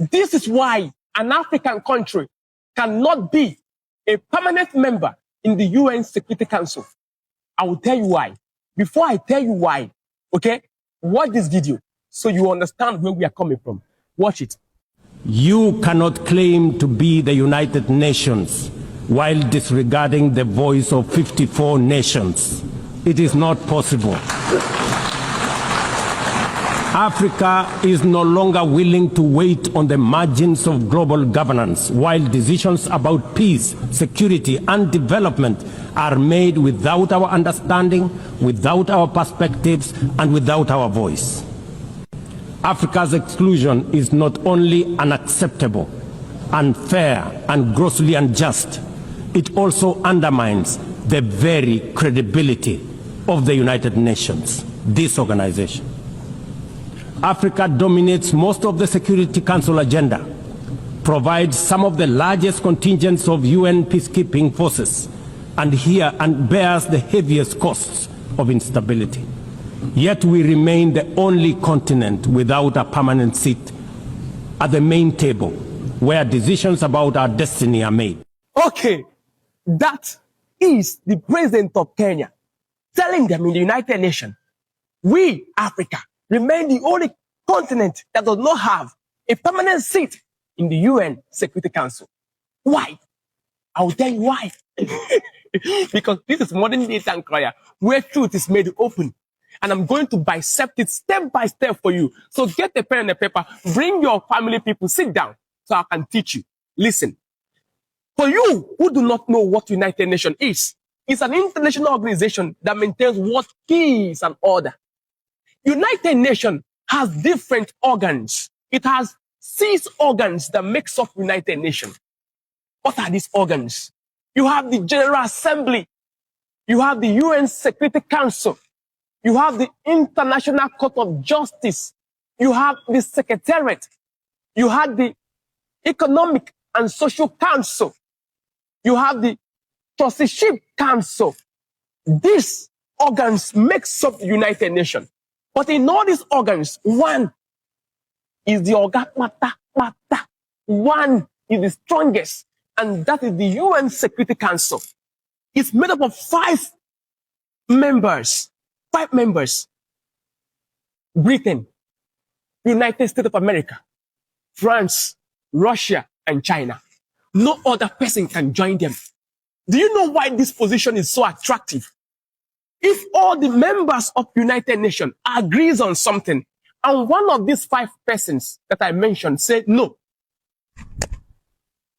This is why an African country cannot be a permanent member in the UN Security Council. I will tell you why. Before I tell you why, okay, watch this video so you understand where we are coming from. Watch it. You cannot claim to be the United Nations while disregarding the voice of 54 nations. It is not possible. Africa is no longer willing to wait on the margins of global governance while decisions about peace, security, and development are made without our understanding, without our perspectives, and without our voice. Africa's exclusion is not only unacceptable, unfair, and grossly unjust, it also undermines the very credibility of the United Nations, this organization. Africa dominates most of the Security Council agenda, provides some of the largest contingents of UN peacekeeping forces, and bears the heaviest costs of instability. Yet we remain the only continent without a permanent seat at the main table where decisions about our destiny are made. Okay, that is the president of Kenya telling them in the United Nations, we, Africa, remain the only continent that does not have a permanent seat in the UN Security Council. Why? I will tell you why. Because this is modern day Tankraya, where truth is made open. And I'm going to bisect it step by step for you. So get a pen and a paper, bring your family people, sit down so I can teach you. Listen, for you who do not know what United Nations is, it's an international organization that maintains what peace and order. United Nations has different organs. It has 6 organs that makes up United Nations. What are these organs? You have the General Assembly. You have the UN Security Council. You have the International Court of Justice. You have the Secretariat. You have the Economic and Social Council. You have the Trusteeship Council. These organs makes up the United Nations. But in all these organs, one is the Mata. One is the strongest, and that is the UN Security Council. It's made up of 5 members. 5 members. Britain, United States of America, France, Russia, and China. No other person can join them. Do you know why this position is so attractive? If all the members of United Nations agrees on something, and one of these 5 persons that I mentioned said no,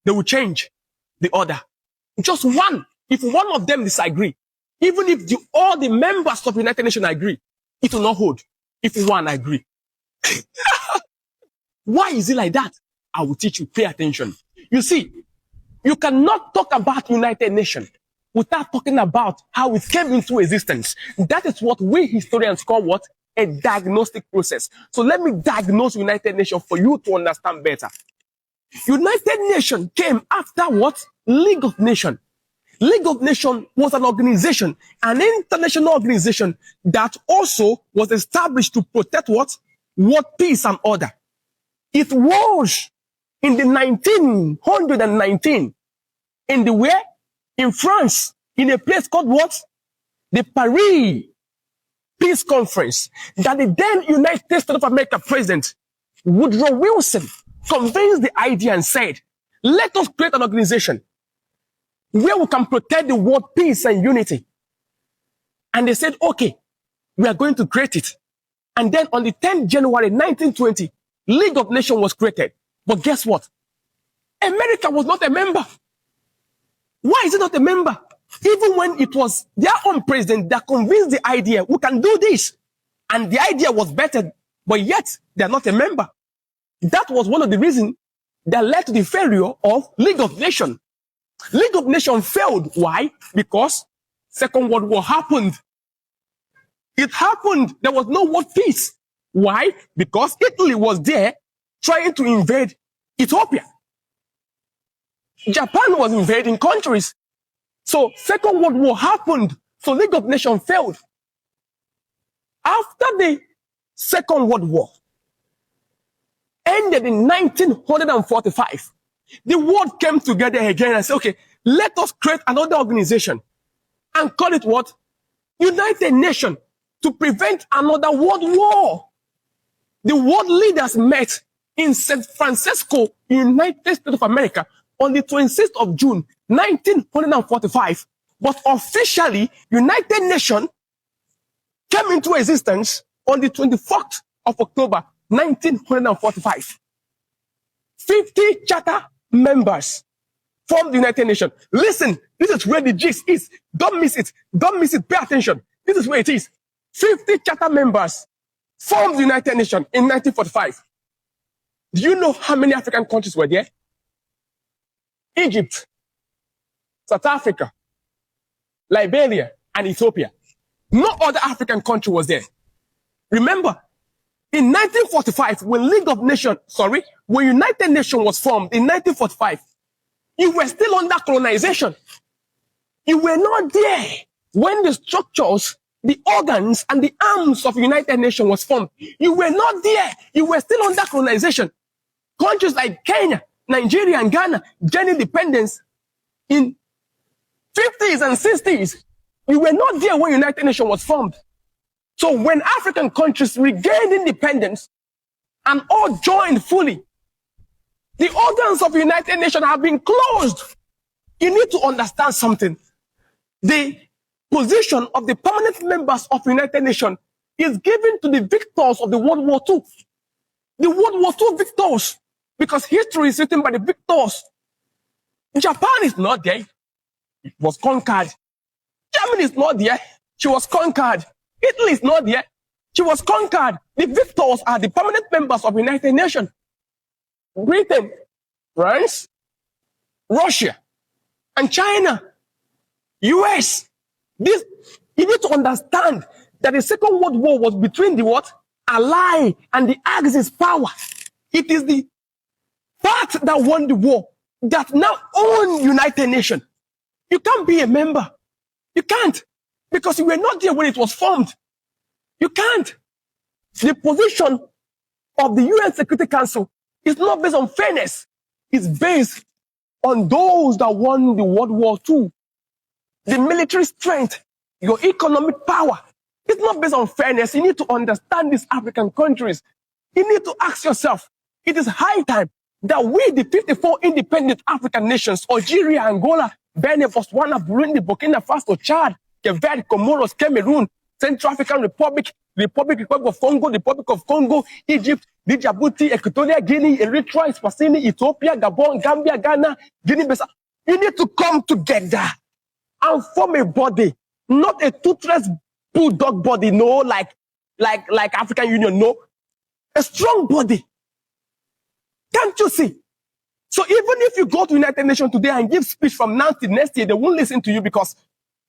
they will change the order. Just one. If one of them disagree, even if all the members of United Nations agree, it will not hold. If one agree. Why is it like that? I will teach you. Pay attention. You see, you cannot talk about United Nations without talking about how it came into existence. That is what we historians call what? A diagnostic process. So let me diagnose United Nations for you to understand better. United Nations came after what? League of Nations. League of Nations was an organization, an international organization that also was established to protect what? What? Peace and order. It was in the 1919 in the where? In France, in a place called what? The Paris Peace Conference, that the then United States of America President Woodrow Wilson convinced the idea and said, let us create an organization where we can protect the world peace and unity. And they said, okay, we are going to create it. And then on the 10th January 1920, League of Nations was created. But guess what? America was not a member. Why is it not a member? Even when it was their own president that convinced the idea, we can do this. And the idea was better, but yet they are not a member. That was one of the reasons that led to the failure of League of Nations. League of Nations failed. Why? Because Second World War happened. It happened. There was no world peace. Why? Because Italy was there trying to invade Ethiopia. Japan was invading countries. So Second World War happened. So League of Nations failed. After the Second World War, ended in 1945. The world came together again and said, okay, let us create another organization and call it what? United Nations, to prevent another world war. The world leaders met in San Francisco, United States of America, on the 26th of June, 1945. But officially, United Nations came into existence on the 24th of October, 1945. 50 charter members formed the United Nations. Listen, this is where the gist is. Don't miss it. Don't miss it. Pay attention. This is where it is. 50 charter members formed the United Nations in 1945. Do you know how many African countries were there? Egypt, South Africa, Liberia, and Ethiopia. No other African country was there. Remember, in 1945, when when United Nations was formed in 1945, you were still under colonization. You were not there when the structures, the organs, and the arms of United Nations was formed. You were not there. You were still under colonization. Countries like Kenya, Nigeria, and Ghana gained independence in 50s and 60s. You were not there when United Nations was formed. So when African countries regained independence and all joined fully, the organs of the United Nations have been closed. You need to understand something. The position of the permanent members of the United Nations is given to the victors of the World War II. The World War II victors, because history is written by the victors. Japan is not there. It was conquered. Germany is not there. She was conquered. Italy is not there. She was conquered. The victors are the permanent members of the United Nations. Britain, France, Russia, and China, US. You need to understand that the Second World War was between the what? Ally and the Axis power. It is the part that won the war that now own United Nations. You can't be a member. You can't, because you were not there when it was formed. You can't. The position of the UN Security Council is not based on fairness. It's based on those that won the World War II. The military strength, your economic power. It's not based on fairness. You need to understand these African countries. You need to ask yourself, it is high time that we, the 54 independent African nations, Algeria, Angola, Benin, Botswana, Burundi, Burkina Faso, Chad, Cape Verde, Comoros, Cameroon, Central African Republic, Republic of Congo, Republic of Congo, Egypt, Djibouti, Equatorial Guinea, Eritrea, Eswatini, Ethiopia, Gabon, Gambia, Ghana, Guinea-Bissau. You need to come together and form a body, not a toothless bulldog body, no, like African Union, no. A strong body. Can't you see? So even if you go to United Nations today and give speech from now till next year, they won't listen to you because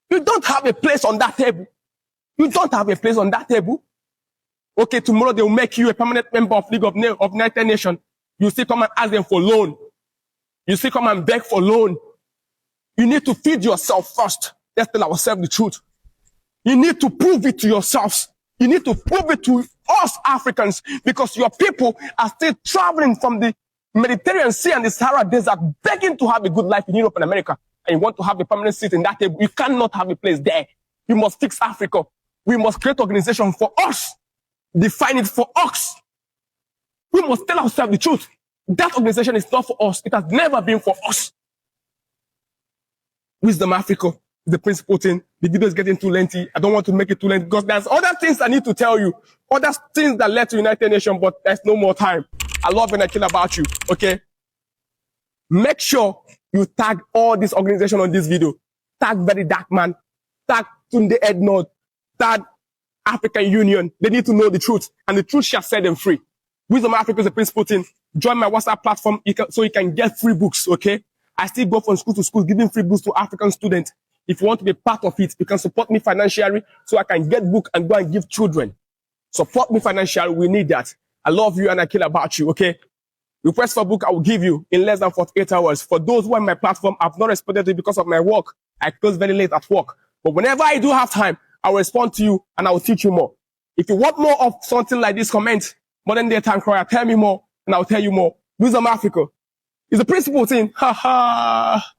you don't have a place on that table. You don't have a place on that table. Okay, tomorrow they will make you a permanent member of League of United Nations. You still come and ask them for loan. You still come and beg for loan. You need to feed yourself first. Let's tell ourselves the truth. You need to prove it to yourselves. You need to prove it to us Africans, because your people are still traveling from the Mediterranean Sea and the Sahara Desert, begging to have a good life in Europe and America. And you want to have a permanent seat in that table. You cannot have a place there. You must fix Africa. We must create an organization for us. Define it for us. We must tell ourselves the truth. That organization is not for us. It has never been for us. Wisdom Africa is the principal thing. The video is getting too lengthy. I don't want to make it too lengthy because there's other things I need to tell you. Other things that led to United Nations, but there's no more time. I love and I care about you, okay? Make sure you tag all these organizations on this video. Tag Very Dark Man. Tag Tunde Ednord. Tag African Union. They need to know the truth, and the truth shall set them free. Wisdom Africa is the principal thing. Join my WhatsApp platform so you can get free books, okay? I still go from school to school giving free books to African students. If you want to be part of it, you can support me financially so I can get book and go and give children. Support me financially. We need that. I love you and I care about you, okay? Request for book I will give you in less than 48 hours. For those who are on my platform, I've not responded to it because of my work. I close very late at work. But whenever I do have time, I will respond to you and I will teach you more. If you want more of something like this, comment Modern Day Time Crier. Tell me more. and I'll tell you more. Wisdom Africa is a principle thing. Ha ha.